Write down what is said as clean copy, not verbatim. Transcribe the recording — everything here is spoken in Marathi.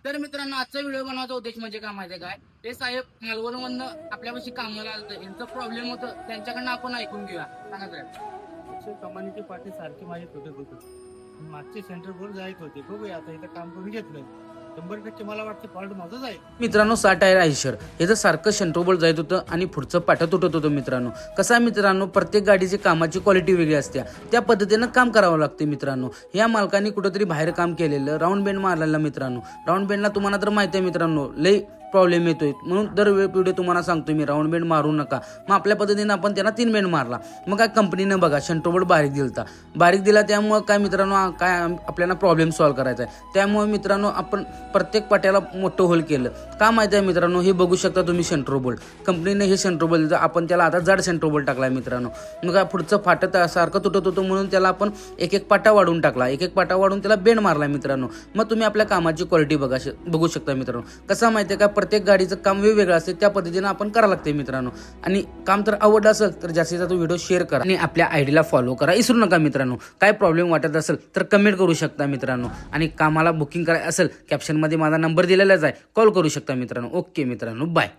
तर मित्रांनो आजचा व्हिडिओ बनवायचा उद्देश म्हणजे काय माहिती काय, ते साहेब मालवणमधनं आपल्यापाशी कामाला आलं, यांचं प्रॉब्लेम होतं, त्यांच्याकडनं आपण ऐकून घेऊया. सांगा साहेब. कमानीची पाठी सारखी माझी तुटत होती. मागचे सेंटर बोर्ड जायच होते. बघूया आता इथं काम करून घेतलं. 100% मला वाटतं फॉल्ट माझाच आहे. मित्रांनो 60 टायर आयशर याचं सारखं शंट्रोबोल जायत होतं आणि पुढचं पाठं तुटत होतं. मित्रांनो कसं आहे मित्रांनो, प्रत्येक गाडीची कामाची क्वालिटी वेगळी असते, त्या पद्धतीनं काम करावं लागते. मित्रांनो या मालकांनी कुठंतरी बाहेर काम केलेलं, राऊंड बेंड मारलेला. मित्रांनो राऊंड बेंडला तुम्हाला तर माहिती आहे मित्रांनो लई प्रॉब्लेम येतोय, म्हणून दर व्हिडिओ तुम्हाला सांगतो मी राऊंड बेंड मारू नका. मग आपल्या पद्धतीने आपण त्यांना 3 बेंड मारला. मग काय कंपनीनं बघा शंट्रोबोल बारीक दिला त्यामुळं काय मित्रांनो काय आपल्याला प्रॉब्लेम सॉल्व्ह करायचा आहे. त्यामुळे मित्रांनो आपण प्रत्येक पाट्याला मोठं होल केलं. का माहिती आहे मित्रांनो, हे बघू शकता तुम्ही सेंट्रोबोल कंपनीने हे सेंट्रोबोल दिलं, आपण त्याला आता जाड सेंट्रोबोल टाकलाय. मित्रांनो मग काय पुढचं फाटत सारखं तुटत होतं, म्हणून त्याला आपण एक पाटा वाढून टाकला, एक पाटा वाढून त्याला बेंड मारला. मित्रांनो मग तुम्ही आपल्या कामाची क्वालिटी बघू शकता. मित्रांनो कसं माहिती आहे का, प्रत्येक गाडीचं काम वेगवेगळं असते, त्या पद्धतीनं आपण करावं लागते. मित्रांनो आणि काम तर आवडलं असेल तर जास्तीत जास्त व्हिडिओ शेअर करा आणि आपल्या आयडीला फॉलो करा विसरू नका. मित्रांनो काय प्रॉब्लेम वाटत असेल तर कमेंट करू शकता. मित्रांनो आणि कामाला बुकिंग करायचं असेल कॅप्शनमध्ये माझा नंबर दिलेलाच आहे, कॉल करू शकता. मित्रांनो ओके मित्रांनो बाय.